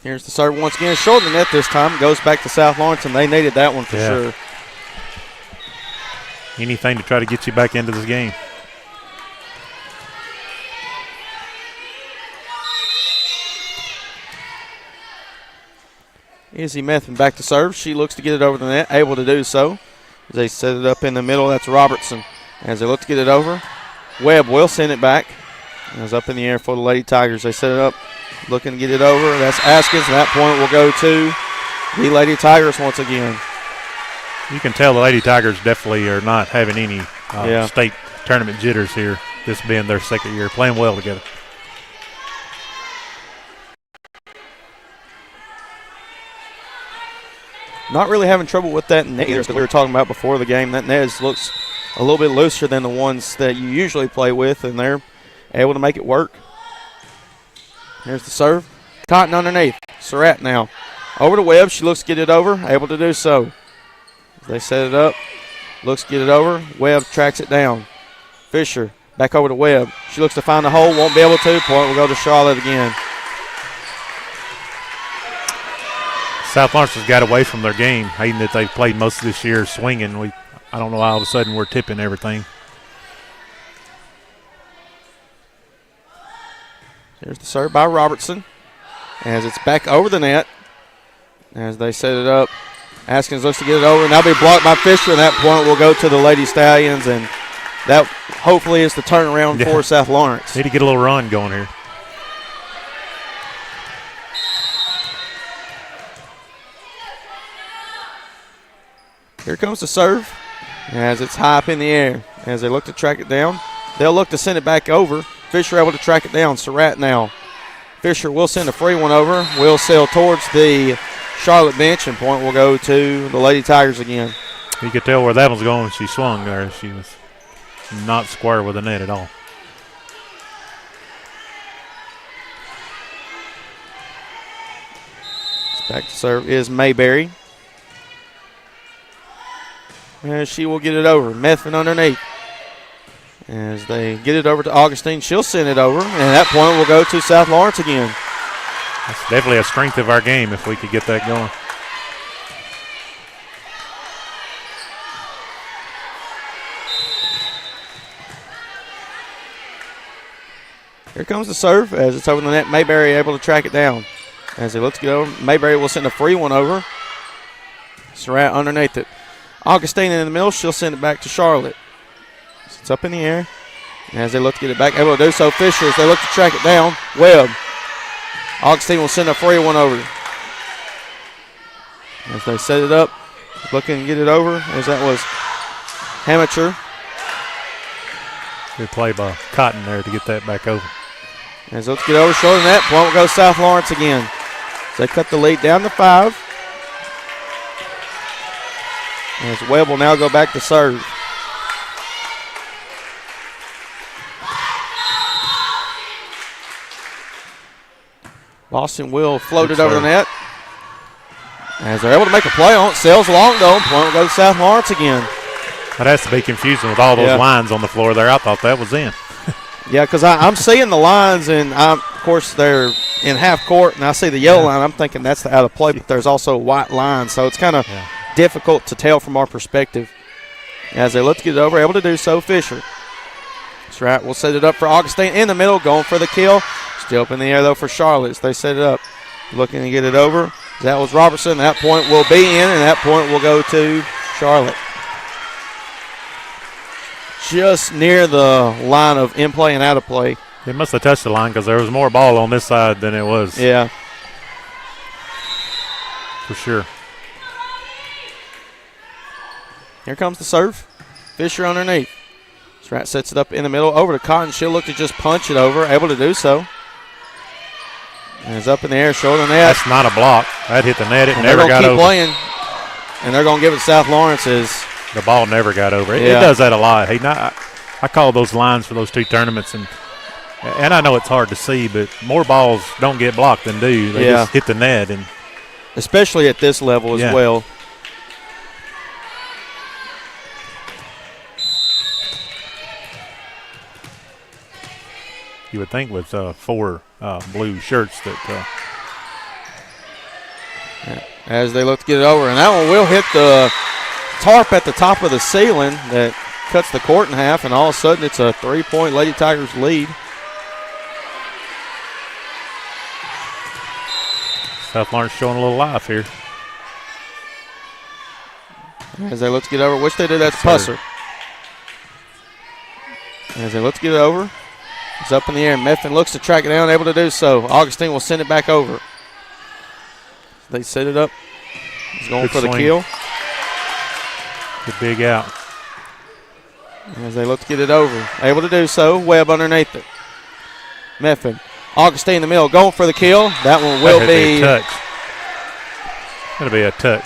Here's the serve once again. Short of the net this time. Goes back to South Lawrence, and they needed that one for sure. Anything to try to get you back into this game. Izzy Methvin back to serve. She looks to get it over the net, able to do so. As they set it up in the middle, that's Robertson. As they look to get it over, Webb will send it back. It's up in the air for the Lady Tigers. They set it up, looking to get it over. That's Askins, and that point will go to the Lady Tigers once again. You can tell the Lady Tigers definitely are not having any state tournament jitters here, this being their second year, playing well together. Not really having trouble with that net either, as we were talking about before the game. That net looks a little bit looser than the ones that you usually play with, and they're able to make it work. Here's the serve. Cotton underneath. Surratt now. Over to Webb. She looks to get it over. Able to do so. They set it up. Looks to get it over. Webb tracks it down. Fisher back over to Webb. She looks to find the hole. Won't be able to. Point will go to Charlotte again. South Lawrence has got away from their game, hating that they've played most of this year swinging. I don't know why all of a sudden we're tipping everything. Here's the serve by Robertson. As it's back over the net. As they set it up. Askins looks to get it over, and that'll be blocked by Fisher, and that point will go to the Lady Stallions, and that hopefully is the turnaround for South Lawrence. Need to get a little run going here. Here comes the serve as it's high up in the air. As they look to track it down, they'll look to send it back over. Fisher able to track it down. Surratt now. Fisher will send a free one over. Will sail towards the Charlotte bench, and point will go to the Lady Tigers again. You could tell where that was going when she swung there. She was not square with the net at all. Back to serve is Mayberry. And she will get it over. Methvin underneath. As they get it over to Augustine, she'll send it over, and that point will go to South Lawrence again. That's definitely a strength of our game if we could get that going. Here comes the serve as it's over the net. Mayberry able to track it down. As they look to get over, Mayberry will send a free one over. Surratt underneath it. Augustine in the middle, she'll send it back to Charlotte. It's up in the air. As they look to get it back, able to do so. Fisher, as they look to track it down. Webb. Augustine will send a free one over. As they set it up, looking to get it over, as that was Hamacher. Good play by Cotton there to get that back over. As let's get over, short of that, point will go South Lawrence again. So they cut the lead down to 5. As Webb will now go back to serve. Boston will float it over the net. As they're able to make a play on it, sails along though. Point will go to South Lawrence again. That has to be confusing with all those lines on the floor there. I thought that was in. Yeah, because I'm seeing the lines, and of course they're in half court, and I see the yellow line. I'm thinking that's the out of play, but there's also a white line, so it's kind of difficult to tell from our perspective. As they look to get it over, able to do so, Fisher. That's right. We'll set it up for Augustine in the middle, going for the kill. Still up in the air, though, for Charlotte. As they set it up, looking to get it over. That was Robertson. That point will be in, and that point will go to Charlotte. Just near the line of in play and out of play. They must have touched the line because there was more ball on this side than it was. Yeah. For sure. Here comes the serve. Fisher underneath. Strat sets it up in the middle. Over to Cotton. She'll look to just punch it over. Able to do so. And it's up in the air, short on that. That's not a block. That hit the net. It and never got over. Keep playing. And they're going to give it to South Lawrence as the ball never got over. It does that a lot. Hey, I call those lines for those two tournaments, and I know it's hard to see, but more balls don't get blocked than do. They just hit the net, and especially at this level as well. You would think with 4 blue shirts that as they look to get it over. And that one will hit the tarp at the top of the ceiling that cuts the court in half, and all of a sudden it's a 3-point Lady Tigers lead. South Lawrence showing a little life here. As they look to get over, which they do, that's Pusser. As they look to get it over, it's up in the air. Methvin looks to track it down, able to do so. Augustine will send it back over. They set it up. He's going for the kill. Good big out. As they look to get it over, able to do so. Webb underneath it. Methvin. Augustine in the middle, going for the kill. That one will be a touch. That'll be a touch.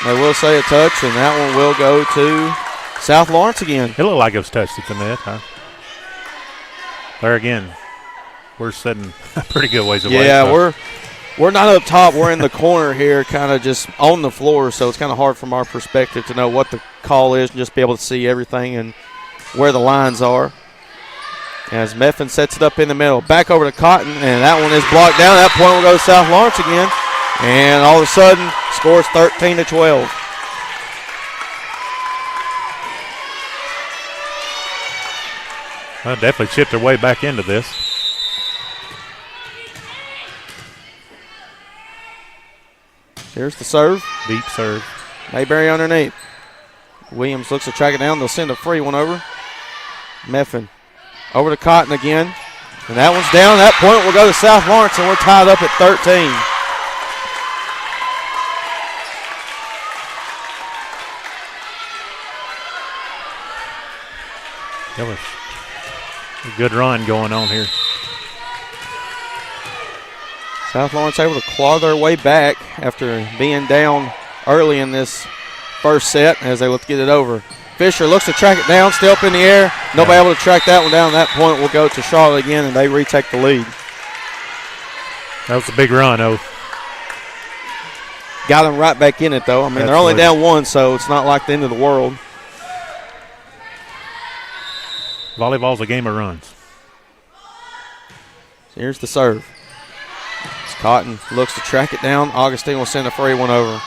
They will say a touch, and that one will go to South Lawrence again. It looked like it was touched at the net, huh? There again, we're sitting a pretty good ways away. Yeah, we're not up top. We're in the corner here, kind of just on the floor, so it's kind of hard from our perspective to know what the call is and just be able to see everything and where the lines are. As Methvin sets it up in the middle. Back over to Cotton, and that one is blocked down. That point will go to South Lawrence again. And all of a sudden, scores 13-12. Well, definitely chipped their way back into this. Here's the serve. Deep serve. Mayberry underneath. Williams looks to track it down. They'll send a free one over. Methvin over to Cotton again. And that one's down. That point will go to South Lawrence, and we're tied up at 13. That was a good run going on here. South Lawrence able to claw their way back after being down early in this first set as they look to get it over. Fisher looks to track it down, still up in the air. Nobody able to track that one down. That point will go to Charlotte again, and they retake the lead. That was a big run, though. Got them right back in it, though. I mean, they're only down one, so it's not like the end of the world. Volleyball's a game of runs. Here's the serve. Cotton looks to track it down. Augustine will send a free one over.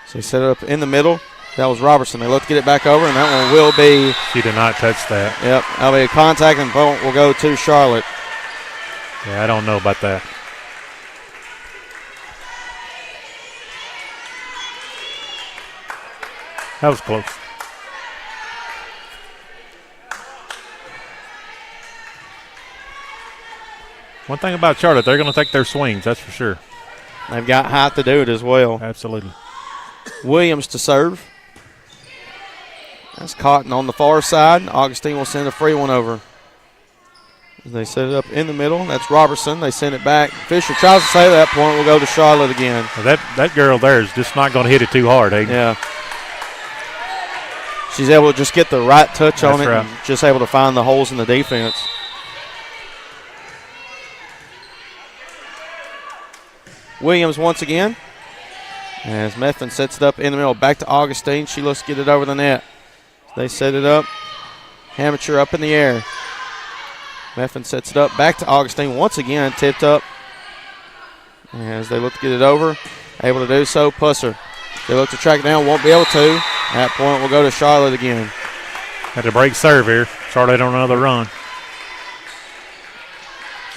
So he set it up in the middle. That was Robertson. They look to get it back over, and that one will be. She did not touch that. Yep, that'll be a contact, and point will go to Charlotte. Yeah, I don't know about that. That was close. One thing about Charlotte, they're going to take their swings, that's for sure. They've got height to do it as well. Absolutely. Williams to serve. That's Cotton on the far side. Augustine will send a free one over. They set it up in the middle. That's Robertson. They send it back. Fisher tries to save that point. Will go to Charlotte again. Well, that girl there is just not going to hit it too hard, Hayden. Yeah. She's able to just get the right touch on it and just able to find the holes in the defense. Williams once again. As Methvin sets it up in the middle. Back to Augustine. She looks to get it over the net. They set it up. Amateur up in the air. Methvin sets it up. Back to Augustine once again. Tipped up. As they look to get it over. Able to do so. Pusser. They look to track it down. Won't be able to. That point will go to Charlotte again. Had to break serve here. Charlotte on another run.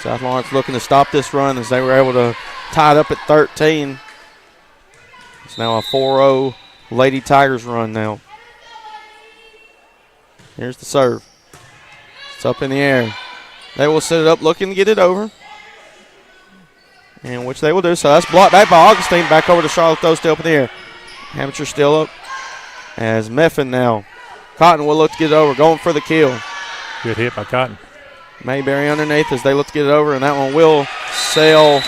South Lawrence looking to stop this run as they were able to tie it up at 13. It's now a 4-0 Lady Tigers run now. Here's the serve. It's up in the air. They will set it up looking to get it over. And which they will do. So that's blocked back by Augustine. Back over to Charlotte though, still up in the air. Amateur still up. As Methvin now. Cotton will look to get it over. Going for the kill. Good hit by Cotton. Mayberry underneath as they look to get it over. And that one will sail.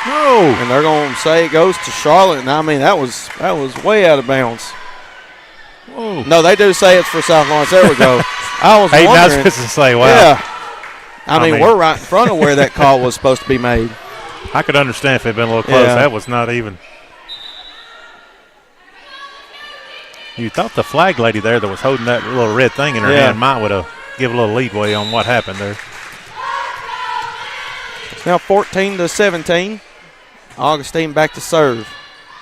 No. And they're going to say it goes to Charlotte. And I mean, that was way out of bounds. Whoa. No, they do say it's for South Lawrence. There we go. I was wondering. I was supposed to say, wow. Yeah. I mean, we're right in front of where that call was supposed to be made. I could understand if it had been a little close. Yeah. That was not even. You thought the flag lady there that was holding that little red thing in her hand might would have given a little leadway on what happened there. Now 14-17. Augustine back to serve.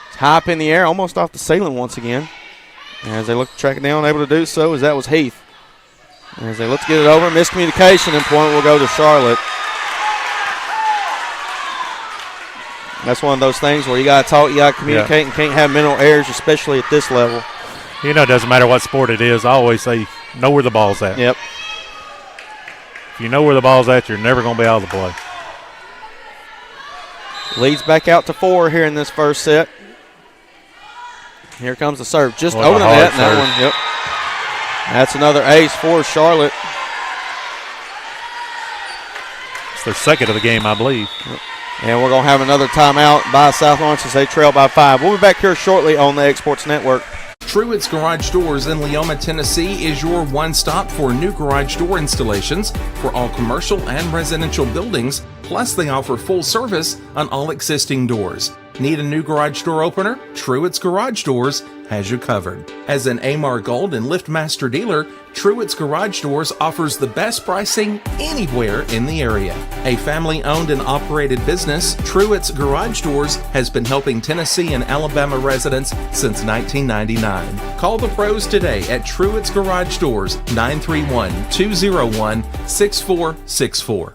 It's high up in the air, almost off the ceiling once again. As they look to track it down, able to do so, as that was Heath. As they look to get it over, miscommunication, and point will go to Charlotte. That's one of those things where you got to talk, you got to communicate, and can't have mental errors, especially at this level. You know, it doesn't matter what sport it is. I always say, know where the ball's at. Yep. If you know where the ball's at, you're never going to be out of the play. Leads back out to 4 here in this first set. Here comes the serve. Just over the net. That one, yep. That's another ace for Charlotte. It's their second of the game, I believe. Yep. And we're going to have another timeout by South Lawrence as they trail by 5. We'll be back here shortly on the Exports Network. Truett's Garage Doors in Leoma, Tennessee is your one-stop for new garage door installations for all commercial and residential buildings. Plus, they offer full service on all existing doors. Need a new garage door opener? Truett's Garage Doors has you covered. As an AMAR Gold and LiftMaster dealer, Truett's Garage Doors offers the best pricing anywhere in the area. A family-owned and operated business, Truett's Garage Doors has been helping Tennessee and Alabama residents since 1999. Call the pros today at Truett's Garage Doors, 931-201-6464.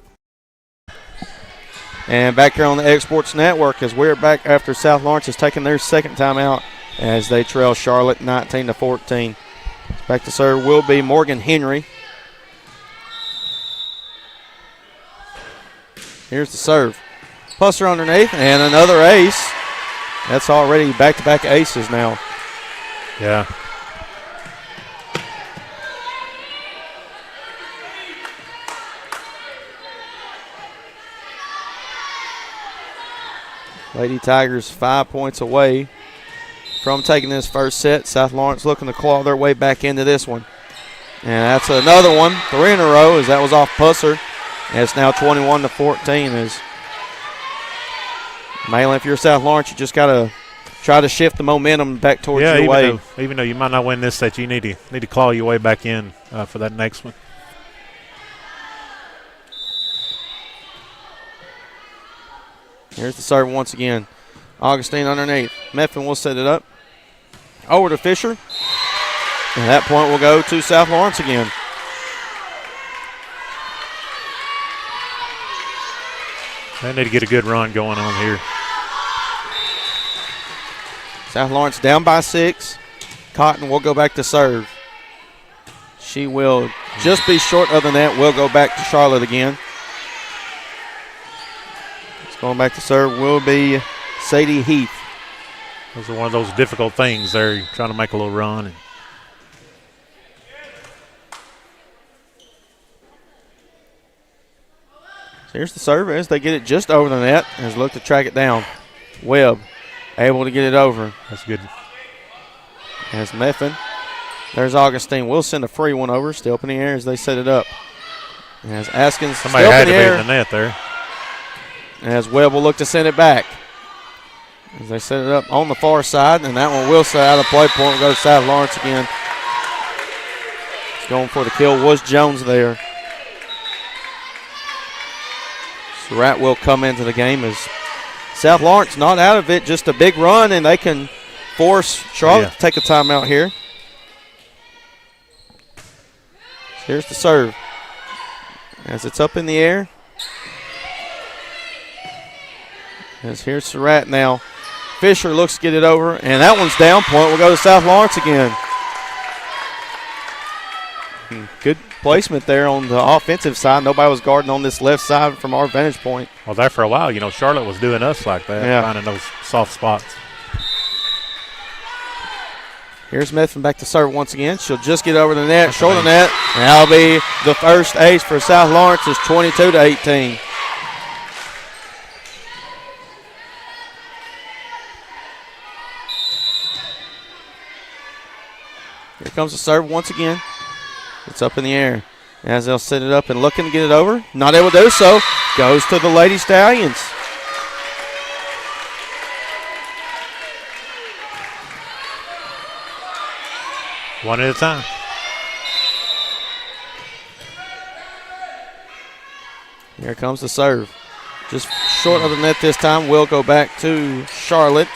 And back here on the Exports Network as we're back after South Lawrence has taken their second time out as they trail Charlotte 19-14. Back to serve will be Morgan Henry. Here's the serve. Pusser underneath and another ace. That's already back-to-back aces now. Yeah. Lady Tigers 5 points away from taking this first set. South Lawrence looking to claw their way back into this one. And that's another one, 3 in a row, as that was off Pusser. And it's now 21-14. As Malin, if you're South Lawrence, you just got to try to shift the momentum back towards your way. Even though you might not win this set, you need to claw your way back in for that next one. Here's the serve once again. Augustine underneath. Meffin will set it up. Over to Fisher. And that point will go to South Lawrence again. They need to get a good run going on here. South Lawrence down by 6. Cotton will go back to serve. She will just be short of the net. Will go back to Charlotte again. Going back to serve will be Sadie Heath. Those are one of those difficult things there. You're trying to make a little run. So here's the serve as they get it just over the net. As look to track it down. Webb able to get it over. That's good. As Meffin. There's Augustine. We'll send a free one over. Still up in the air as they set it up. As Askins somebody still had up in to the be air. in the net there. As Webb will look to send it back. As they set it up on the far side, and that one will set out of play. Point will go to South Lawrence again. It's going for the kill. Was Jones there? Surratt will come into the game as South Lawrence not out of it. Just a big run, and they can force Charlotte to take a timeout here. So here's the serve. As it's up in the air. As here's Surratt now. Fisher looks to get it over, and that one's down. Point will go to South Lawrence again. Good placement there on the offensive side. Nobody was guarding on this left side from our vantage point. Well, there for a while, Charlotte was doing us like that, finding those soft spots. Here's Methvin back to serve once again. She'll just get over the net, short of the net, and that'll be the first ace for South Lawrence. It's 22-18. Here comes the serve once again. It's up in the air. As they'll set it up and looking to get it over. Not able to do so. Goes to the Lady Stallions. One at a time. Here comes the serve. Just short of the net this time. Will go back to Charlotte.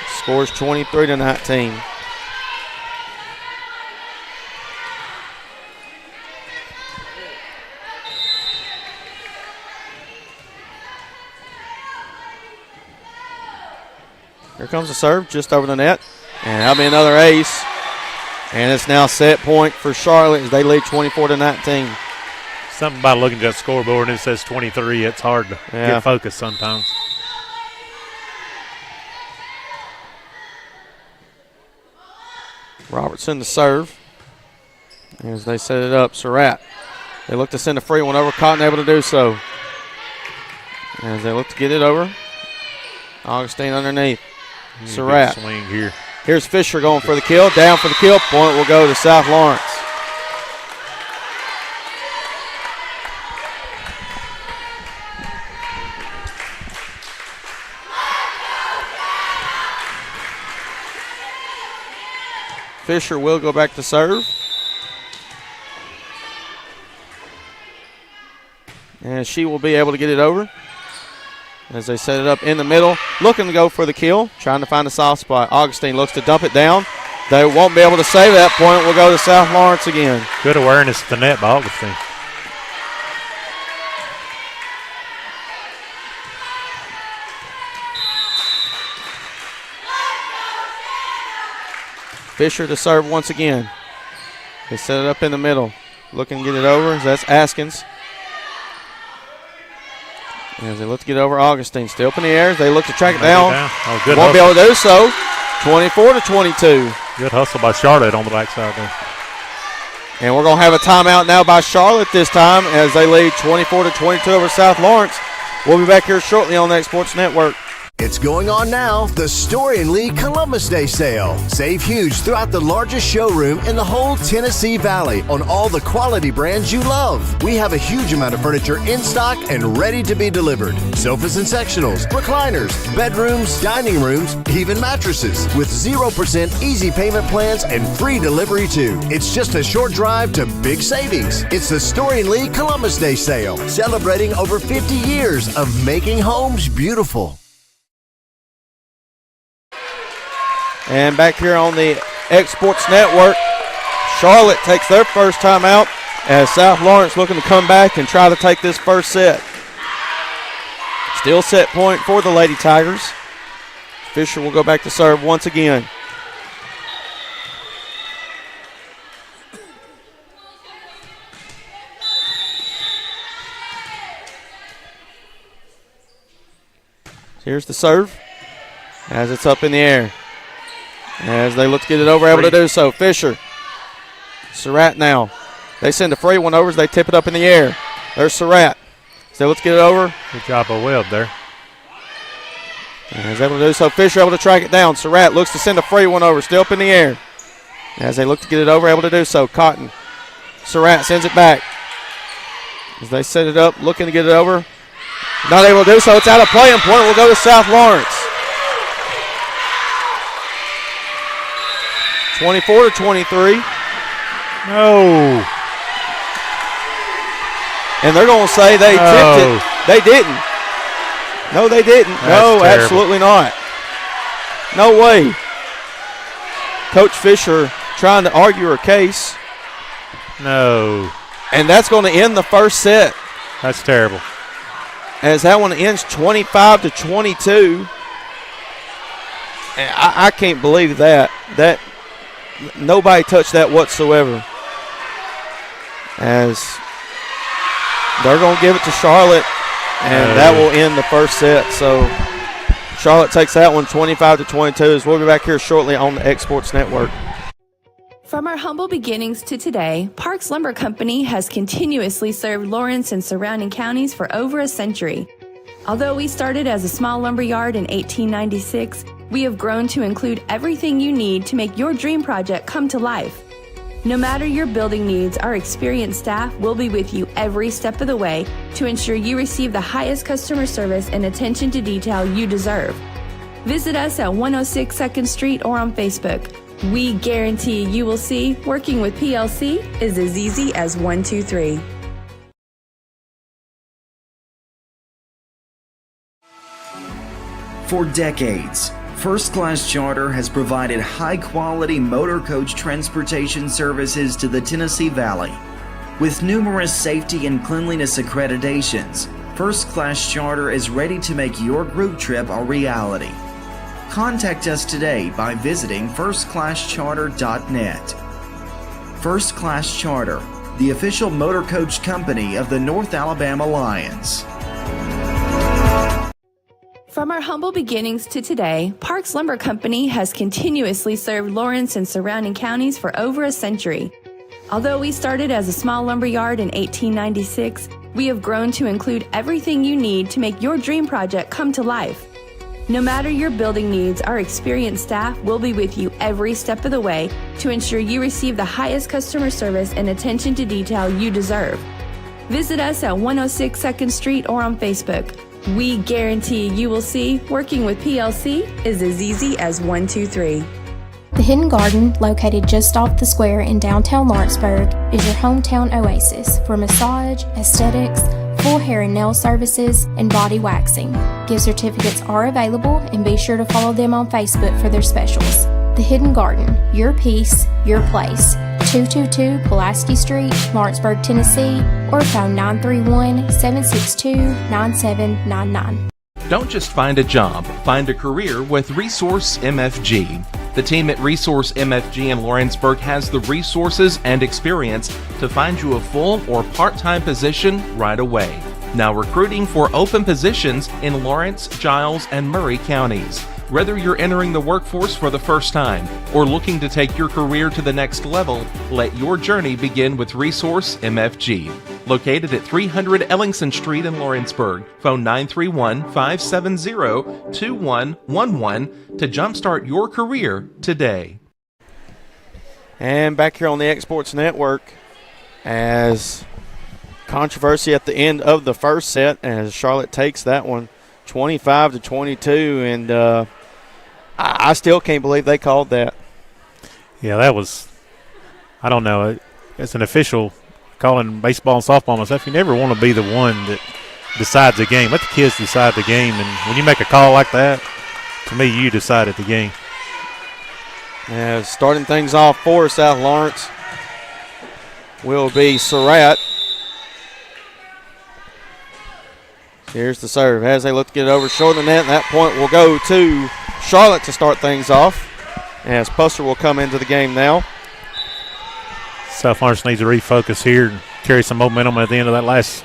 Scores 23-19. Here comes the serve just over the net. And that'll be another ace. And it's now set point for Charlotte as they lead 24-19. Something about looking at that scoreboard and it says 23. It's hard to get focused sometimes. Robertson to serve. As they set it up, Surratt. They look to send a free one over. Cotton able to do so. As they look to get it over. Augustine underneath. Surratt. Swing here. Here's Fisher going for the kill. Down for the kill. Point will go to South Lawrence. Fisher will go back to serve. And she will be able to get it over as they set it up in the middle. Looking to go for the kill, trying to find a soft spot. Augustine looks to dump it down. They won't be able to save that point. Will go to South Lawrence again. Good awareness at the net by Augustine. Fisher to serve once again. They set it up in the middle. Looking to get it over. That's Askins. As they look to get over Augustine. Still up in the air. They look to track it down. Oh, good Won't hustle. be able to do so. 24-22. Good hustle by Charlotte on the backside there. And we're going to have a timeout now by Charlotte this time as they lead 24-22 over South Lawrence. We'll be back here shortly on the X Sports Network. It's going on now, the Story and Lee Columbus Day Sale. Save huge throughout the largest showroom in the whole Tennessee Valley on all the quality brands you love. We have a huge amount of furniture in stock and ready to be delivered. Sofas and sectionals, recliners, bedrooms, dining rooms, even mattresses with 0% easy payment plans and free delivery too. It's just a short drive to big savings. It's the Story and Lee Columbus Day Sale, celebrating over 50 years of making homes beautiful. And back here on the X Sports Network, Charlotte takes their first time out as South Lawrence looking to come back and try to take this first set. Still set point for the Lady Tigers. Fisher will go back to serve once again. Here's the serve as it's up in the air. As they look to get it over, able to do so. Fisher. Surratt now. They send a free one over as they tip it up in the air. There's Surratt. So let's get it over. Good job by Webb there. And is able to do so. Fisher able to track it down. Surratt looks to send a free one over. Still up in the air. As they look to get it over, able to do so. Cotton. Surratt sends it back. As they set it up, looking to get it over. Not able to do so. It's out of play, and point will go to South Lawrence. 24-23. No. And they're going to say they tipped it. They didn't. No, they didn't. That's terrible. Absolutely not. No way. Coach Fisher trying to argue her case. No. And that's going to end the first set. That's terrible. As that one ends 25-22. And I can't believe that. That nobody touched that whatsoever. As they're going to give it to Charlotte, and that will end the first set. So Charlotte takes that one 25-22. As we'll be back here shortly on the X Sports Network. From our humble beginnings to today, Parks Lumber Company has continuously served Lawrence and surrounding counties for over a century. Although we started as a small lumber yard in 1896, we have grown to include everything you need to make your dream project come to life. No matter your building needs, our experienced staff will be with you every step of the way to ensure you receive the highest customer service and attention to detail you deserve. Visit us at 106 2nd Street or on Facebook. We guarantee you will see working with PLC is as easy as 1, 2, 3. For decades, First Class Charter has provided high-quality motor coach transportation services to the Tennessee Valley. With numerous safety and cleanliness accreditations, First Class Charter is ready to make your group trip a reality. Contact us today by visiting firstclasscharter.net. First Class Charter, the official motor coach company of the North Alabama Lions. From our humble beginnings to today, Parks Lumber Company has continuously served Lawrence and surrounding counties for over a century. Although we started as a small lumber yard in 1896, we have grown to include everything you need to make your dream project come to life. No matter your building needs, our experienced staff will be with you every step of the way to ensure you receive the highest customer service and attention to detail you deserve. Visit us at 106 2nd Street or on Facebook. We guarantee you will see working with PLC is as easy as 1, 2, 3. The Hidden Garden, located just off the square in downtown Lawrenceburg, is your hometown oasis for massage, aesthetics, full hair and nail services, and body waxing. Gift certificates are available, and be sure to follow them on Facebook for their specials. The Hidden Garden, your peace, your place. 222 Pulaski Street, Lawrenceburg, Tennessee, or phone 931-762-9799. Don't just find a job, find a career with Resource MFG. The team at Resource MFG in Lawrenceburg has the resources and experience to find you a full or part-time position right away. Now recruiting for open positions in Lawrence, Giles, and Murray counties. Whether you're entering the workforce for the first time or looking to take your career to the next level, let your journey begin with Resource MFG. Located at 300 Ellingson Street in Lawrenceburg. Phone 931-570-2111 to jumpstart your career today. And back here on the Exports Network, as controversy at the end of the first set, as Charlotte takes that one 25-22, and I still can't believe they called that. Yeah, that was, I don't know, as an official calling baseball and softball myself, you never want to be the one that decides the game. Let the kids decide the game, and when you make a call like that, to me, you decided the game. Yeah, starting things off for South Lawrence will be Surratt. Here's the serve as they look to get it over short of the net. And that point will go to Charlotte to start things off, as Puster will come into the game now. South Lawrence needs to refocus here and carry some momentum at the end of that last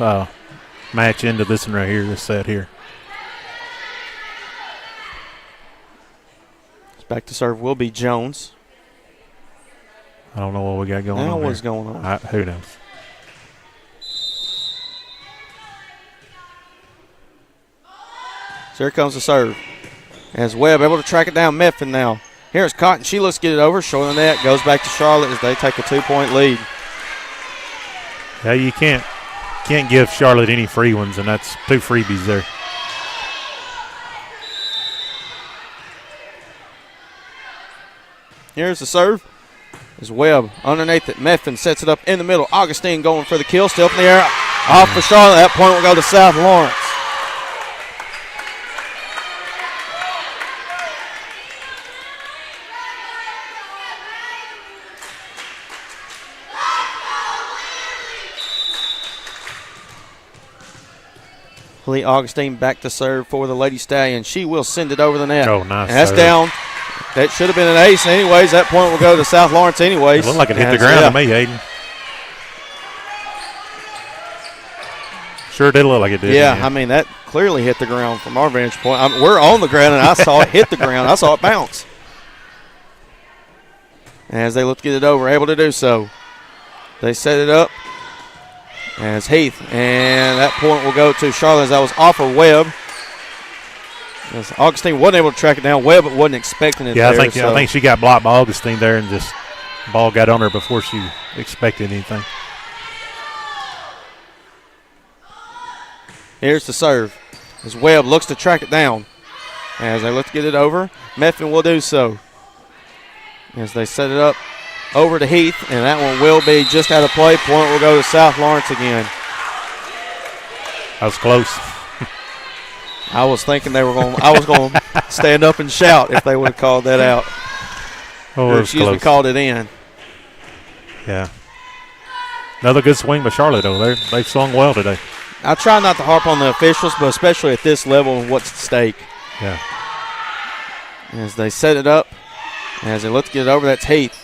match into this one right here, this set here. Back to serve will be Jones. I don't know what we got going on. What's going on? Who knows? So here comes the serve. As Webb able to track it down. Meffin now. Here's Cotton. She looks to get it over. Short of the net. Goes back to Charlotte as they take a 2-point lead. Yeah, you can't give Charlotte any free ones, and that's 2 freebies there. Here's the serve. As Webb underneath it. Meffin sets it up in the middle. Augustine going for the kill. Still up in the air. Off for Charlotte. That point will go to South Lawrence. Lee Augustine back to serve for the Lady Stallion. She will send it over the net. Oh, nice. And that's serve. down. That should have been an ace anyways. That point will go to South Lawrence anyways. It looked like it hit the ground to me, Hayden. Sure did look like it did. Yeah, I mean, that clearly hit the ground from our vantage point. We're on the ground, and I saw it hit the ground. I saw it bounce. As they look to get it over, able to do so. They set it up. As Heath, and that point will go to Charlotte as that was off of Webb. As Augustine wasn't able to track it down. Webb wasn't expecting it. Yeah, there, I think she got blocked by Augustine there, and just the ball got on her before she expected anything. Here's the serve as Webb looks to track it down. As they look to get it over, Meffin will do so. As they set it up over to Heath, and that one will be just out of play. Point will go to South Lawrence again. That was close. I was thinking they were going. I was going to stand up and shout if they would have called that out. Oh, Or, excuse me, called it in. Yeah. Another good swing by Charlotte, though. They've swung well today. I try not to harp on the officials, but especially at this level, what's at stake. Yeah. As they set it up, as they look to get it over, that's Heath.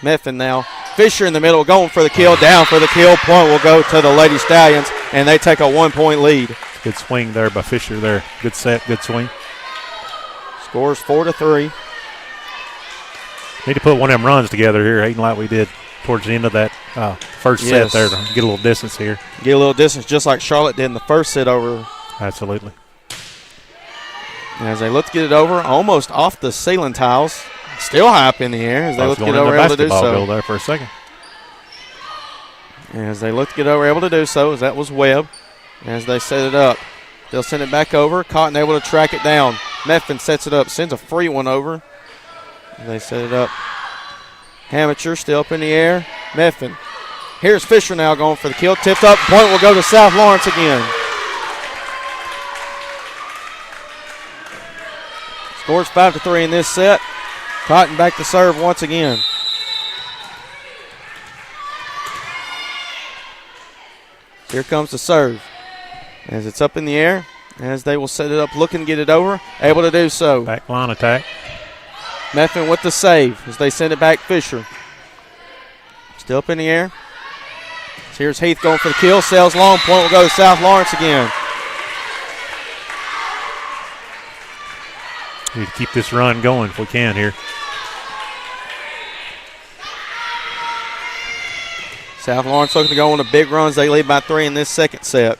Meffin now. Fisher in the middle, going for the kill, down for the kill. Point will go to the Lady Stallions, and they take a 1-point lead. Good swing there by Fisher there. Good set, good swing. Scores 4-3. Need to put one of them runs together here, Hayden, like we did towards the end of that first set there to get a little distance here. Get a little distance, just like Charlotte did in the first set over. Absolutely. As they look to get it over, almost off the ceiling tiles. Still high up in the air as they look to get over, able to do so. Goal there for a second. As they look to get over, able to do so, as that was Webb. As they set it up, they'll send it back over. Cotton able to track it down. Meffin sets it up, sends a free one over. They set it up. Hamacher still up in the air. Meffin. Here's Fisher now going for the kill. Tipped up. Point will go to South Lawrence again. Scores 5-3 in this set. Cotton back to serve once again. Here comes the serve. As it's up in the air, as they will set it up, looking to get it over. Able to do so. Back line attack. Meffin with the save as they send it back. Fisher. Still up in the air. So here's Heath going for the kill. Sails long. Point will go to South Lawrence again. Need to keep this run going if we can here. South Lawrence looking to go on a big runs. They lead by 3 in this second set.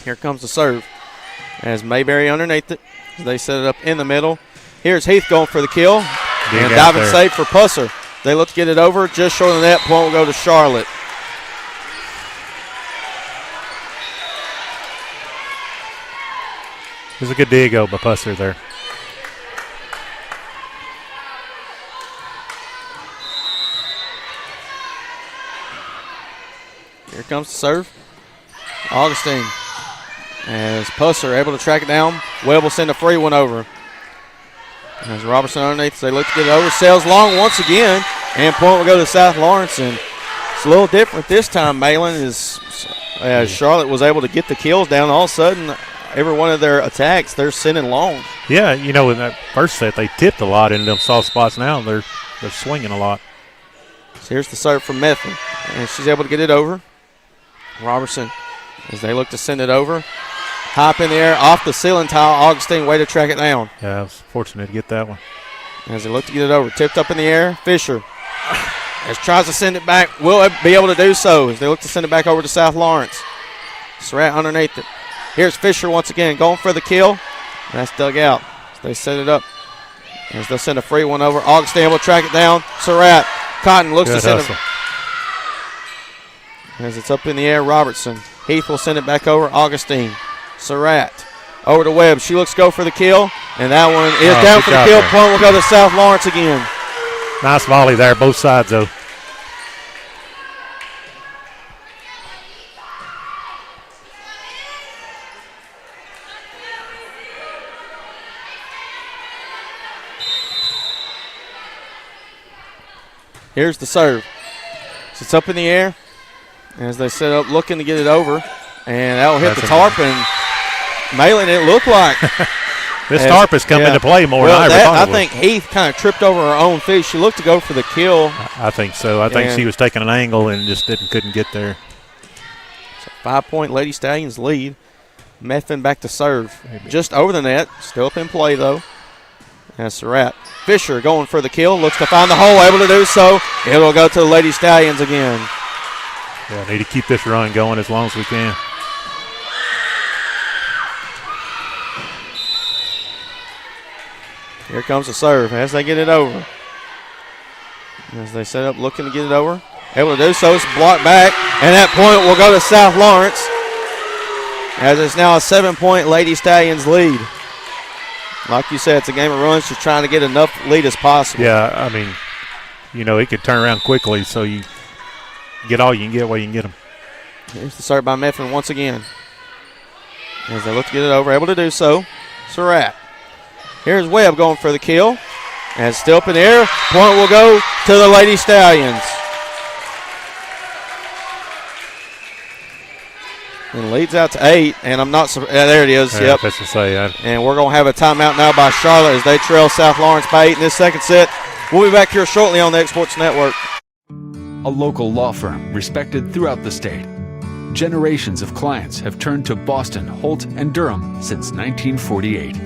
Here comes the serve. As Mayberry underneath it. As they set it up in the middle. Here's Heath going for the kill. And a diving save for Pusser. They look to get it over. Just short of the net. Point will go to Charlotte. There's a good dig by Pusser there. Here comes the serve. Augustine. As Pusser able to track it down. Webb will send a free one over. As Robertson underneath, they look to get it over. Sails long once again. And point will go to South Lawrence. And it's a little different this time, Malin, as Charlotte was able to get the kills down. All of a sudden, every one of their attacks, they're sending long. Yeah, in that first set, they tipped a lot in them soft spots. Now they're swinging a lot. So here's the serve from Method. And she's able to get it over. Robertson, as they look to send it over. Hop in the air, off the ceiling tile. Augustine, way to track it down. Yeah, I was fortunate to get that one. As they look to get it over. Tipped up in the air. Fisher, as tries to send it back, will be able to do so as they look to send it back over to South Lawrence. Surratt underneath it. Here's Fisher once again, going for the kill. That's dug out. They set it up. As they'll send a free one over. Augustine will track it down. Surratt. Cotton looks to send it. As it's up in the air, Robertson. Heath will send it back over. Augustine. Surratt. Over to Webb. She looks to go for the kill. And that one is down for the kill. Point will go to South Lawrence again. Nice volley there, both sides, though. Here's the serve. So it's up in the air as they set up, looking to get it over. And that will hit the tarp. And Malin, it looked like. This tarp has come into play more than I ever thought it would. I think Heath kind of tripped over her own feet. She looked to go for the kill. I think so. I think she was taking an angle and just couldn't get there. So 5-point Lady Stallions lead. Methvin back to serve. Just over the net. Still up in play, though. That's Surratt. Fisher going for the kill. Looks to find the hole. Able to do so. It'll go to the Lady Stallions again. Yeah, need to keep this run going as long as we can. Here comes the serve as they get it over. As they set up, looking to get it over. Able to do so. It's blocked back. And that point will go to South Lawrence. As it's now a 7-point Lady Stallions lead. Like you said, it's a game of runs. Just trying to get enough lead as possible. Yeah, I mean, it could turn around quickly, so you get all you can get while you can get them. Here's the serve by Methvin once again. As they look to get it over, able to do so. Surratt. Here's Webb going for the kill. And still up in the air. Point will go to the Lady Stallions. And leads out to 8, and I'm not there it is. Yeah, yep. That's to say. And we're going to have a timeout now by Charlotte as they trail South Lawrence by 8 in this second set. We'll be back here shortly on the Exports Network. A local law firm respected throughout the state. Generations of clients have turned to Boston, Holt, and Durham since 1948.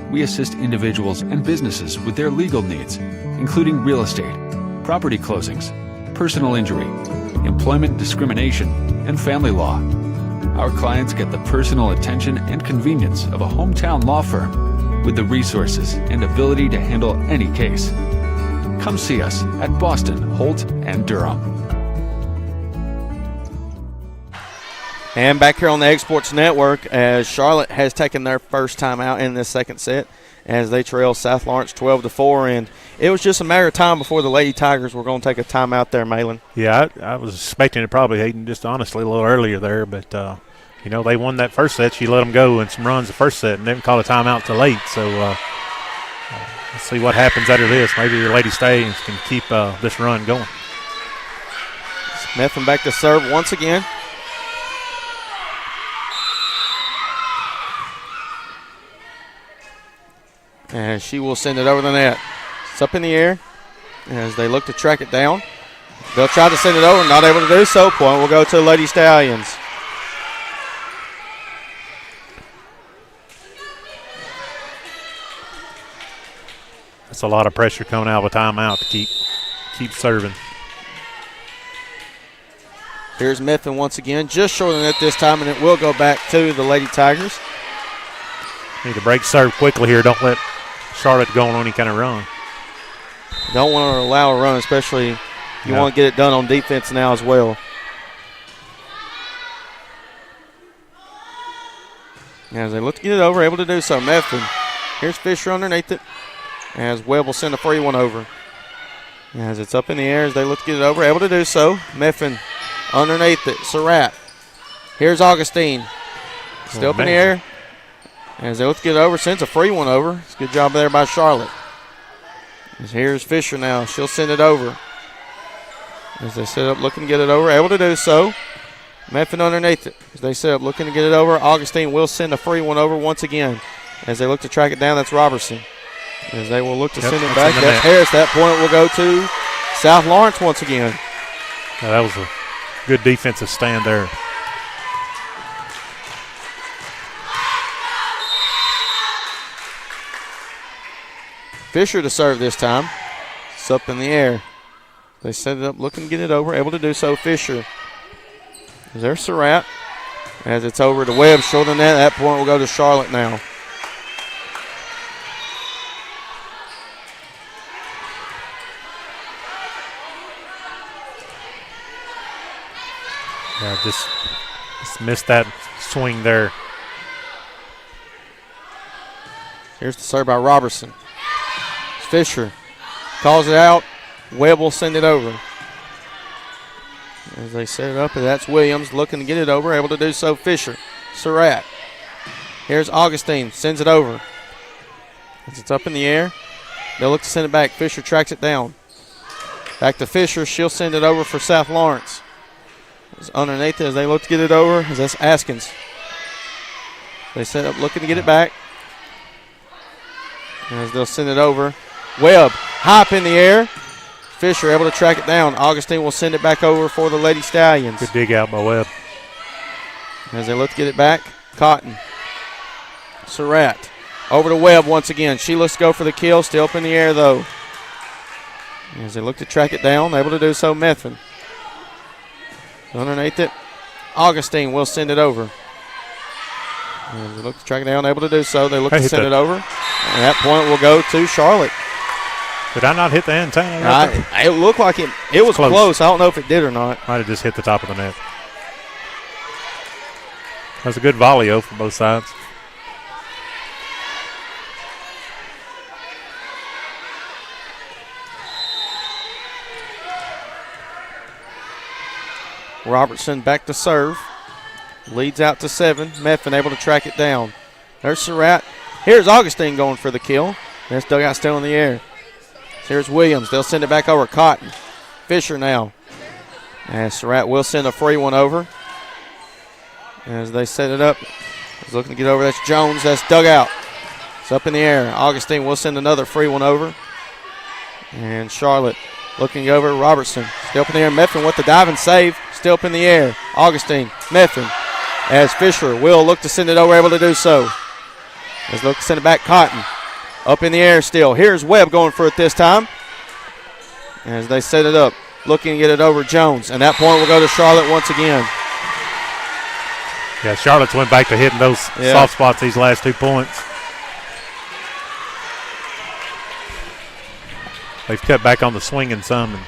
We assist individuals and businesses with their legal needs, including real estate, property closings, personal injury, employment discrimination, and family law. Our clients get the personal attention and convenience of a hometown law firm with the resources and ability to handle any case. Come see us at Boston, Holt, and Durham. And back here on the Exports Network as Charlotte has taken their first time out in this second set as they trail South Lawrence 12-4. And it was just a matter of time before the Lady Tigers were going to take a timeout there, Malin. Yeah, I was expecting it probably, Hayden, just honestly a little earlier there. But, they won that first set. She let them go in some runs the first set and didn't call a timeout till late. So let's see what happens after this. Maybe your Lady Stallions can keep this run going. Smith back to serve once again. And she will send it over the net. It's up in the air as they look to track it down. They'll try to send it over, not able to do so. Point will go to the Lady Stallions. That's a lot of pressure coming out of a timeout to keep serving. Here's Mifflin once again, just short of the net this time, and it will go back to the Lady Tigers. Need to break serve quickly here. Don't let Charlotte go on any kind of run. Don't want to allow a run, especially you want to get it done on defense now as well. As they look to get it over, able to do so. Mifflin. Here's Fisher underneath it. As Webb will send a free one over. As it's up in the air as they look to get it over, able to do so. Mifflin underneath it. Surratt. Here's Augustine. Still up in the air. As they look to get it over, sends a free one over. It's a good job there by Charlotte. As here's Fisher now. She'll send it over. As they set up looking to get it over, able to do so. Mifflin underneath it. As they set up looking to get it over, Augustine will send a free one over once again. As they look to track it down, that's Robertson. As they will look to send it back, that's Harris. That point will go to South Lawrence once again. Yeah, that was a good defensive stand there. Fisher to serve this time. It's up in the air. They set it up looking to get it over, able to do so. Fisher. There's Surratt. As it's over to Webb, shorter than that. That point will go to Charlotte now. Yeah, just missed that swing there. Here's the serve by Robertson. Fisher calls it out. Webb will send it over. As they set it up, and that's Williams looking to get it over, able to do so. Fisher, Surratt. Here's Augustine, sends it over. As it's up in the air, they'll look to send it back. Fisher tracks it down. Back to Fisher. She'll send it over for South Lawrence. It's underneath it as they look to get it over. As that's Askins. They set up looking to get it back. As they'll send it over. Webb, high up in the air. Fisher able to track it down. Augustine will send it back over for the Lady Stallions. Good dig out by Webb. As they look to get it back, Cotton. Surratt. Over to Webb once again. She looks to go for the kill. Still up in the air, though. As they look to track it down, able to do so, Methvin. Underneath it, Augustine will send it over. As they look to track it down, able to do so. They look to send it over. And that point will go to Charlotte. Did I not hit the antenna right there? It looked like it was close. I don't know if it did or not. Might have just hit the top of the net. That was a good volley, for both sides. Robertson back to serve. Leads out to 7. Meffin able to track it down. There's Surratt. Here's Augustine going for the kill. That's dugout still in the air. Here's Williams. They'll send it back over Cotton. Fisher now. And Surratt will send a free one over. As they set it up. He's looking to get over. That's Jones. That's dugout. It's up in the air. Augustine will send another free one over. And Charlotte looking over. Robertson still up in the air. Meffin with the diving save. Still up in the air. Augustine. Meffin. As Fisher will look to send it over. Able to do so. As look to send it back. Cotton. Up in the air still. Here's Webb going for it this time. As they set it up. Looking to get it over Jones. And that point will go to Charlotte once again. Yeah, Charlotte's went back to hitting those soft spots these last 2 points. They've cut back on the swinging some. And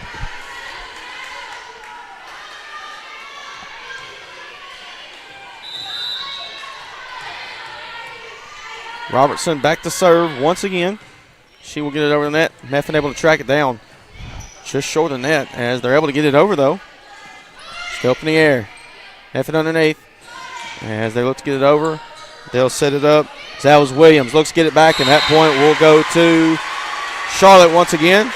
Robertson back to serve once again. She will get it over the net. Meffin able to track it down. Just short of the net as they're able to get it over, though. Still up in the air. Meffin underneath. As they look to get it over, they'll set it up. So that was Williams. Looks to get it back, and that point will go to Charlotte once again.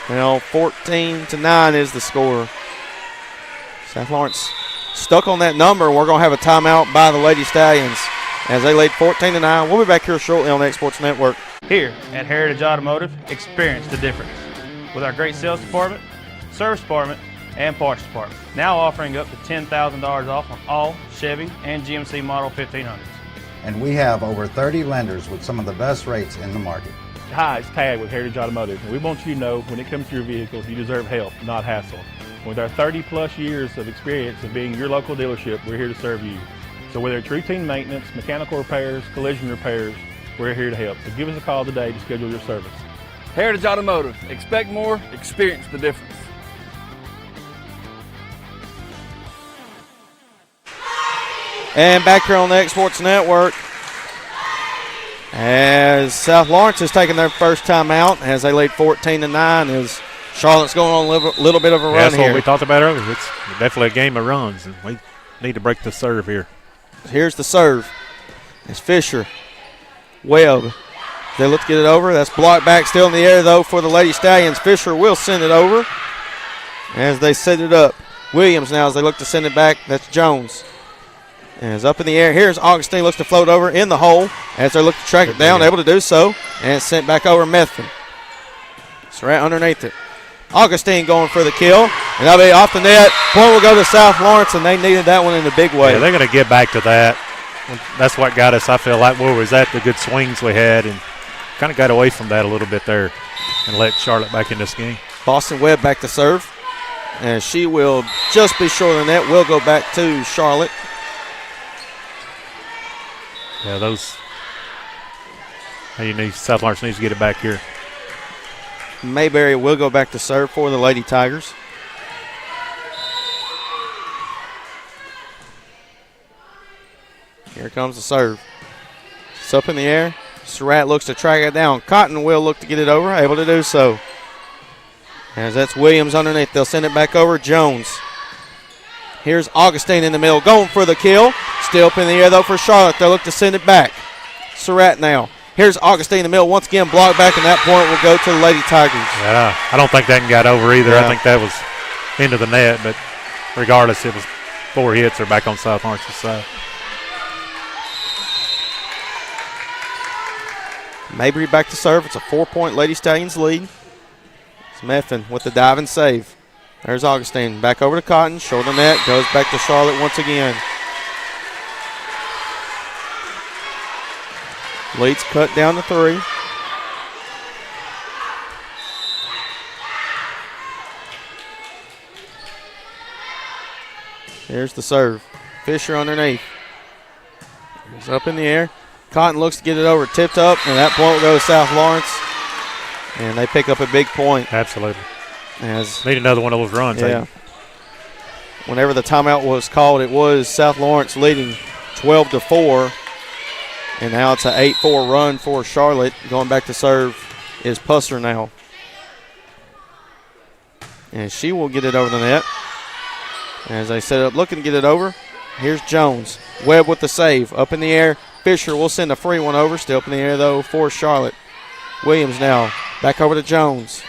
Well, 14-9 is the score. South Lawrence stuck on that number. We're going to have a timeout by the Lady Stallions as they lead 14-9. We'll be back here shortly on the Exports Network. Here at Heritage Automotive, experience the difference with our great sales department, service department, and parts department. Now offering up to $10,000 off on all Chevy and GMC Model 1500s. And we have over 30 lenders with some of the best rates in the market. Hi, it's Tag with Heritage Automotive, and we want you to know when it comes to your vehicles, you deserve help, not hassle. With our 30-plus years of experience of being your local dealership, we're here to serve you. So whether it's routine maintenance, mechanical repairs, collision repairs, we're here to help. So give us a call today to schedule your service. Heritage Automotive. Expect more, experience the difference. And back here on the Exports Network, as South Lawrence has taken their first time out, as they lead 14-9, as Charlotte's going on a little bit of a run that's here. What we talked about earlier. It's definitely a game of runs, and we need to break the serve here. Here's the serve. It's Fisher. Webb. They look to get it over. That's blocked back, still in the air, though, for the Lady Stallions. Fisher will send it over as they set it up. Williams now as they look to send it back. That's Jones. And it's up in the air. Here's Augustine, looks to float over in the hole as they look to track it down, able to do so. And it's sent back over Methvin. Surratt underneath it. Augustine going for the kill. And that'll be off the net. Point will go to South Lawrence, and they needed that one in a big way. Yeah, they're going to get back to that. That's what got us, I feel like, where was that, the good swings we had, and kind of got away from that a little bit there and let Charlotte back in this game. Boston Webb back to serve. And she will just be short of the net. Will go back to Charlotte. Yeah, South Lawrence needs to get it back here. Mayberry will go back to serve for the Lady Tigers. Here comes the serve. It's up in the air. Surratt looks to track it down. Cotton will look to get it over, able to do so. As that's Williams underneath. They'll send it back over. Jones. Here's Augustine in the middle, going for the kill. Still up in the air, though, for Charlotte. They'll look to send it back. Surratt now. Here's Augustine in the middle. Once again, blocked back, and that point will go to the Lady Tigers. Yeah, I don't think that got over either. Yeah. I think that was into the net, but regardless, it was 4 hits. They're back on South Lawrence's side. Mabry back to serve. It's a 4-point Lady Stallions lead. It's Meffin with the dive and save. There's Augustine. Back over to Cotton. Shoulder net. Goes back to Charlotte once again. Lead's cut down to 3. Here's the serve. Fisher underneath. It's up in the air. Cotton looks to get it over. Tipped up, and that point will go to South Lawrence. And they pick up a big point. Absolutely. Need another one of those runs. Yeah. Whenever the timeout was called, it was South Lawrence leading 12-4. And now it's an 8-4 run for Charlotte. Going back to serve is Pusser now. And she will get it over the net. As they set it up, looking to get it over. Here's Jones. Webb with the save. Up in the air. Fisher will send a free one over. Still up in the air, though, for Charlotte. Williams now back over to Jones.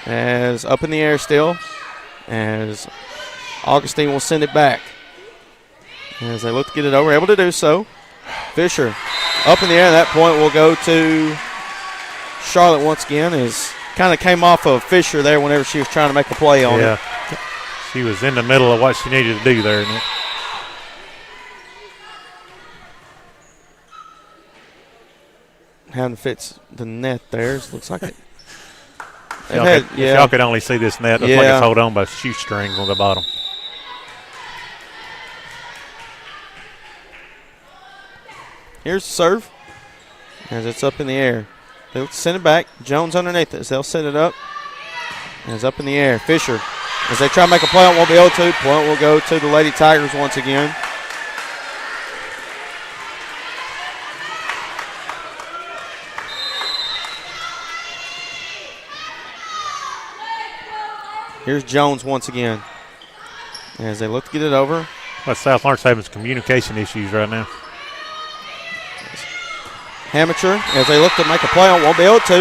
As up in the air still. As Augustine will send it back. As they look to get it over. Able to do so. Fisher up in the air. That point will go to Charlotte once again. As kind of came off of Fisher there whenever she was trying to make a play on it. She was in the middle of what she needed to do there. Isn't it? Having fits the net there. Looks like it. If y'all could only see this net, it looks like it's held on by shoestrings on the bottom. Here's the serve. As it's up in the air. They'll send it back. Jones underneath it as they'll set it up. As up in the air. Fisher. As they try to make a play, won't be able to. Point will go to the Lady Tigers once again. Here's Jones once again. As they look to get it over. But South Lawrence having some communication issues right now. Amateur, as they look to make a play on, won't be able to.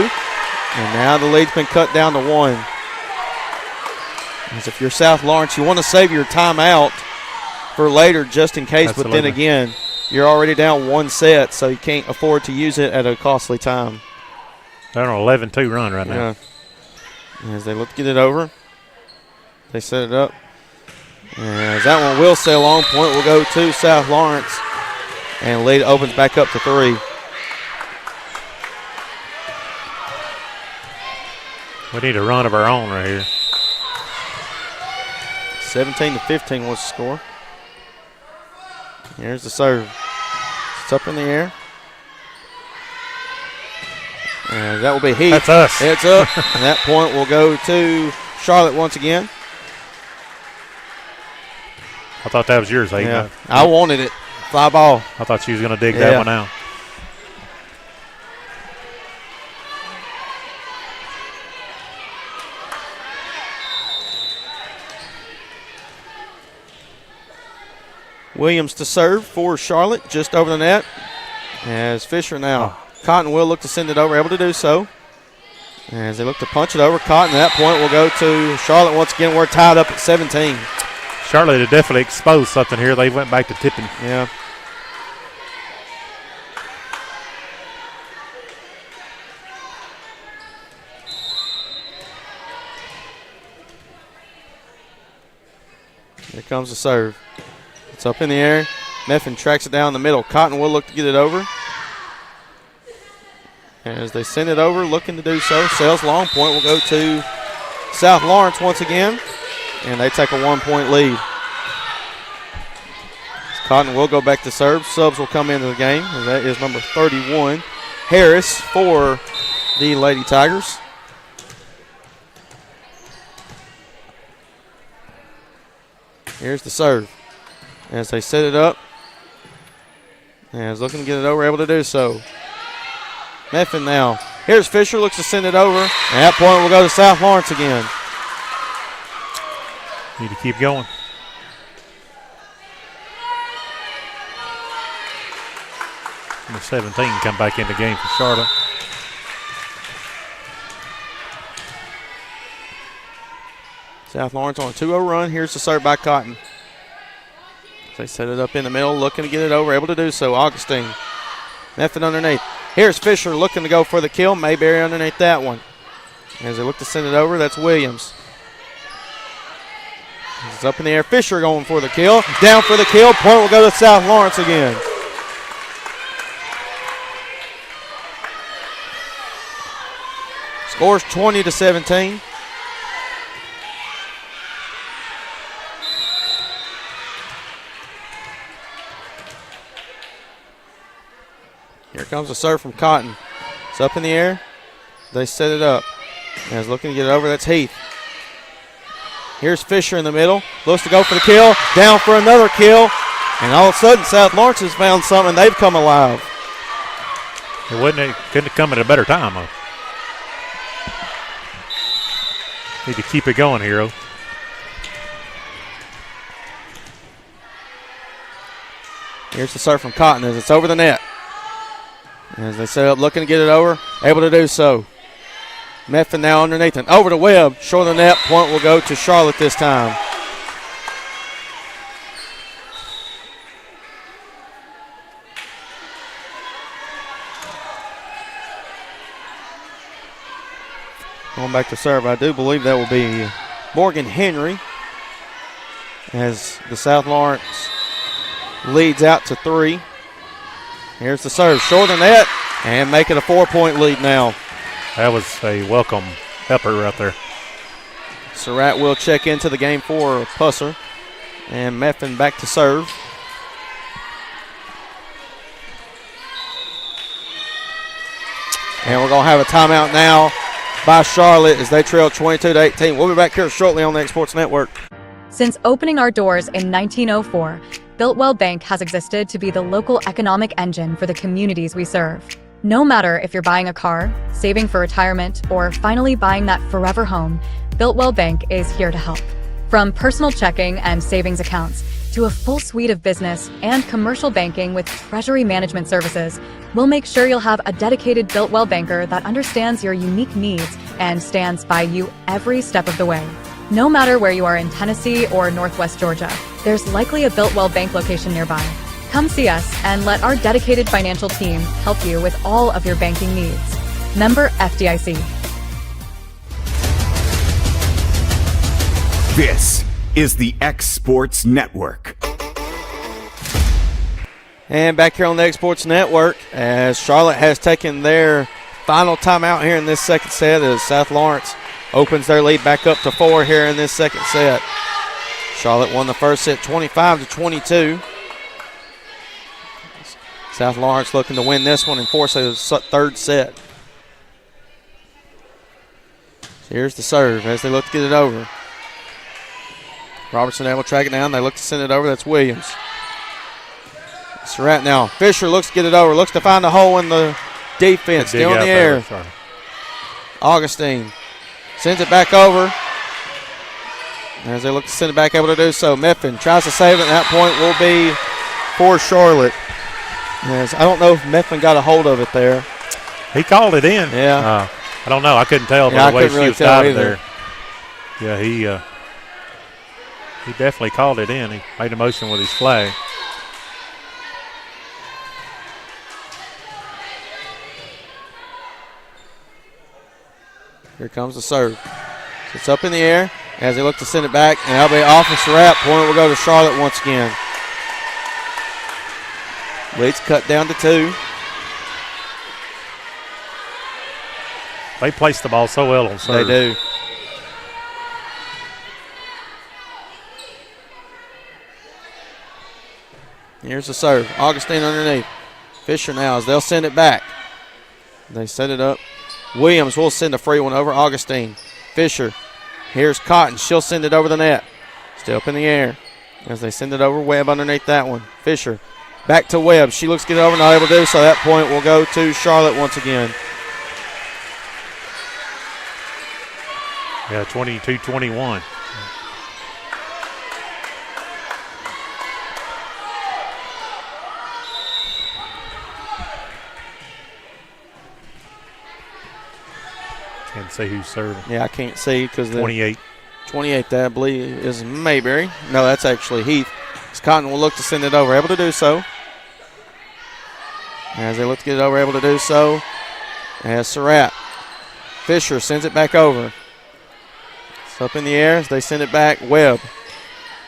And now the lead's been cut down to 1. As if you're South Lawrence, you want to save your timeout for later just in case. Absolutely. But then again, you're already down 1 set, so you can't afford to use it at a costly time. They're on an 11-2 run right now. As they look to get it over. They set it up. As that one will sail on. Point will go to South Lawrence. And the lead opens back up to 3. We need a run of our own right here. 17-15 was the score. Here's the serve. It's up in the air. And that will be Heath. That's us. It's up. And that point will go to Charlotte once again. I thought that was yours, Heath. Yeah, I wanted it. Fly ball. I thought she was going to dig that one out. Williams to serve for Charlotte, just over the net. As Fisher now. Cotton will look to send it over, able to do so. As they look to punch it over, Cotton, that point will go to Charlotte once again. We're tied up at 17. Charlotte had definitely exposed something here. They went back to tipping. Yeah. Here comes the serve. It's up in the air. Meffin tracks it down the middle. Cotton will look to get it over. As they send it over, looking to do so. Sales long. Point will go to South Lawrence once again. And they take a 1-point lead. Cotton will go back to serve. Subs will come into the game. And that is number 31, Harris, for the Lady Tigers. Here's the serve. As they set it up. As looking to get it over, able to do so. Meffin now. Here's Fisher, looks to send it over. And that point will go to South Lawrence again. Need to keep going. Number 17 come back in the game for Charlotte. South Lawrence on a 2-0 run. Here's the serve by Cotton. They set it up in the middle, looking to get it over, able to do so. Augustine. Meffin underneath. Here's Fisher looking to go for the kill. Mayberry underneath that one. As they look to send it over, that's Williams. It's up in the air. Fisher going for the kill. Down for the kill. Point will go to South Lawrence again. Scores 20-17. Here comes a serve from Cotton. It's up in the air. They set it up. And is looking to get it over. That's Heath. Here's Fisher in the middle. Looks to go for the kill. Down for another kill. And all of a sudden, South Lawrence has found something. They've come alive. Couldn't have come at a better time, though. Need to keep it going, Hero. Here's the serve from Cotton as it's over the net. As they set up, looking to get it over, able to do so. Meffin now underneath and over to Webb. Short of the net, point will go to Charlotte this time. Going back to serve, I do believe that will be Morgan Henry as the South Lawrence leads out to 3. Here's the serve, short of the net, and make it a 4-point lead now. That was a welcome helper right there. Surratt will check into the game for Pusser, and Meffin back to serve. And we're going to have a timeout now by Charlotte as they trail 22-18. We'll be back here shortly on the X Sports Network. Since opening our doors in 1904, Builtwell Bank has existed to be the local economic engine for the communities we serve. No matter if you're buying a car, saving for retirement, or finally buying that forever home, Builtwell Bank is here to help. From personal checking and savings accounts to a full suite of business and commercial banking with treasury management services, we'll make sure you'll have a dedicated Builtwell banker that understands your unique needs and stands by you every step of the way. No matter where you are in Tennessee or Northwest Georgia, there's likely a Builtwell Bank location nearby. Come see us and let our dedicated financial team help you with all of your banking needs. Member FDIC. This is the X Sports Network. And back here on the X Sports Network, as Charlotte has taken their final timeout here in this second set, as South Lawrence opens their lead back up to 4 here in this second set. Charlotte won the first set 25-22. South Lawrence looking to win this one and force a third set. Here's the serve as they look to get it over. Robertson able to track it down. They look to send it over. That's Williams. Surratt now. Fisher looks to get it over. Looks to find a hole in the defense. Still in the air. Augustine sends it back over. As they look to send it back, able to do so. Meffin tries to save it, and that point will be for Charlotte. As I don't know if Meffin got a hold of it there. He called it in. Yeah. I don't know. I couldn't tell by the way she was diving there. Yeah, he definitely called it in. He made a motion with his flag. Here comes the serve. It's up in the air as they look to send it back, and that'll be off of Surratt. Point will go to Charlotte once again. Lead's cut down to 2. They place the ball so well on serve. They do. Here's the serve. Augustine underneath. Fisher now as they'll send it back. They set it up. Williams will send a free one over Augustine. Fisher. Here's Cotton. She'll send it over the net. Still up in the air as they send it over. Webb underneath that one. Fisher. Back to Webb. She looks to get over, not able to do so. That point will go to Charlotte once again. Yeah, 22-21. Can't see who's serving. Yeah, I can't see because 28. 28, that I believe is Mayberry. No, that's actually Heath. Cotton will look to send it over, able to do so. As they look to get it over, able to do so. As Surratt. Fisher sends it back over. It's up in the air as they send it back. Webb.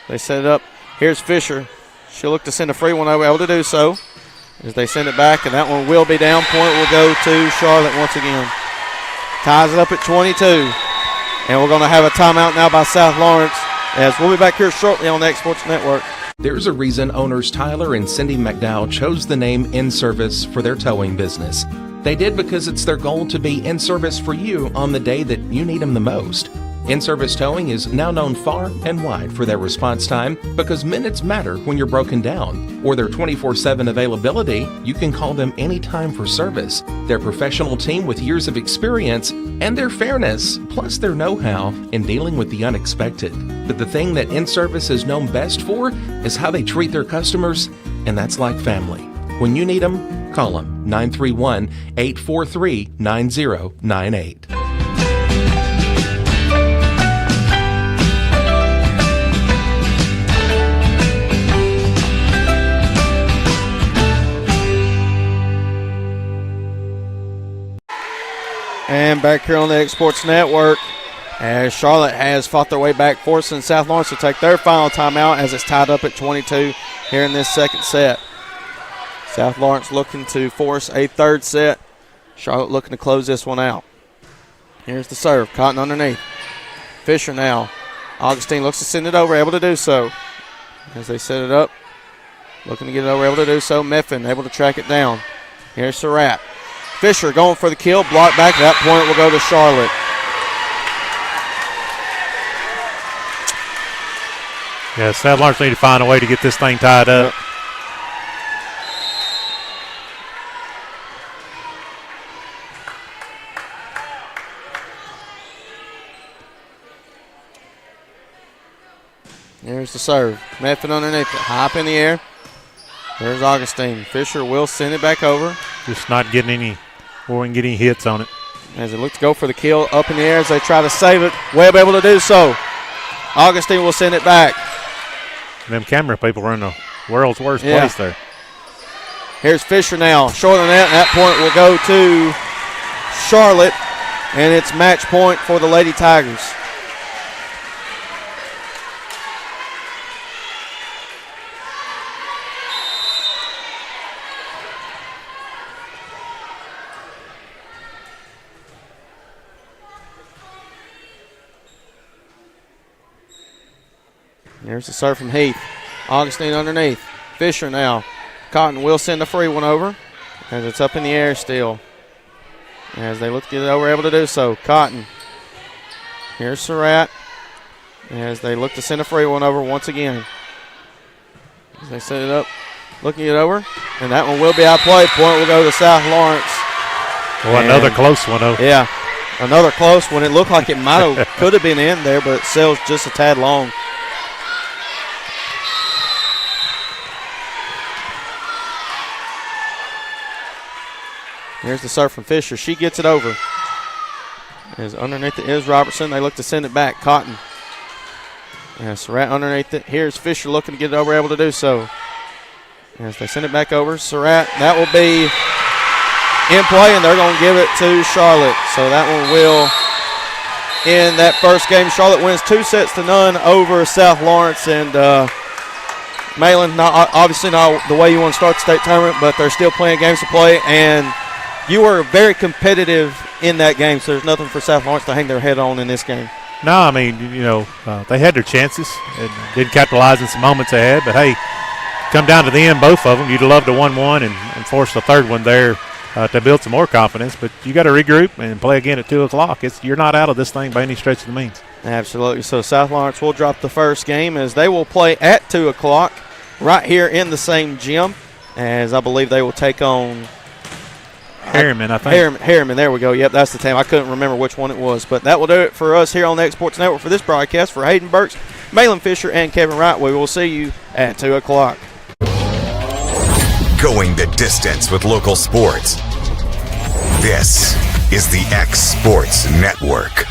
They set it up. Here's Fisher. She'll look to send a free one over, able to do so. As they send it back, and that one will be down. Point will go to Charlotte once again. Ties it up at 22. And we're going to have a timeout now by South Lawrence, as we'll be back here shortly on the X Sports Network. There's a reason owners Tyler and Cindy McDowell chose the name In Service for their towing business. They did because it's their goal to be in service for you on the day that you need them the most. In-Service Towing is now known far and wide for their response time because minutes matter when you're broken down. Or their 24/7 availability, you can call them anytime for service. Their professional team with years of experience and their fairness, plus their know-how in dealing with the unexpected. But the thing that In-Service is known best for is how they treat their customers and that's like family. When you need them, call them 931-843-9098. And back here on the X Sports Network, as Charlotte has fought their way back, forcing South Lawrence to take their final timeout as it's tied up at 22 here in this second set. South Lawrence looking to force a third set. Charlotte looking to close this one out. Here's the serve. Cotton underneath. Fisher now. Augustine looks to send it over, able to do so. As they set it up, looking to get it over, able to do so. Mifflin able to track it down. Here's Surratt. Fisher going for the kill, blocked back. That point will go to Charlotte. Yeah, South Lawrence need to find a way to get this thing tied up. Here's the serve. Method underneath it. High up in the air. There's Augustine. Fisher will send it back over. Just not getting any, or we can get any hits on it. As they look to go for the kill up in the air as they try to save it. Webb able to do so. Augustine will send it back. Them camera people are in the world's worst place there. Here's Fisher now. Short of that, and that point will go to Charlotte, and it's match point for the Lady Tigers. Here's the serve from Heath. Augustine underneath. Fisher now. Cotton will send a free one over as it's up in the air still. As they look to get it over, able to do so. Cotton. Here's Surratt as they look to send a free one over once again. As they set it up, looking it over, and that one will be outplayed. Point will go to South Lawrence. Well, another close one, though. Yeah, another close one. It looked like it might have, could have been in there, but it sails just a tad long. Here's the serve from Fisher. She gets it over. As underneath it is Robertson. They look to send it back. Cotton. And Surratt underneath it. Here's Fisher looking to get it over, able to do so. As they send it back over, Surratt. That will be in play, and they're going to give it to Charlotte. So that one will end that first game. Charlotte wins 2-0 over South Lawrence. And Malin, obviously not the way you want to start the state tournament, but they're still playing games to play. And you were very competitive in that game, so there's nothing for South Lawrence to hang their head on in this game. No, I mean, they had their chances and didn't capitalize in some moments they had. But, hey, come down to the end, both of them. You'd have loved to have won one and force the third one there to build some more confidence. But you got to regroup and play again at 2 o'clock. You're not out of this thing by any stretch of the means. Absolutely. So South Lawrence will drop the first game as they will play at 2 o'clock right here in the same gym, as I believe they will take on Harriman, I think. Harriman, there we go. Yep, that's the team. I couldn't remember which one it was. But that will do it for us here on the X Sports Network for this broadcast. For Hayden Burks, Malin Fisher, and Kevin Wright, we will see you at 2 o'clock. Going the distance with local sports. This is the X Sports Network.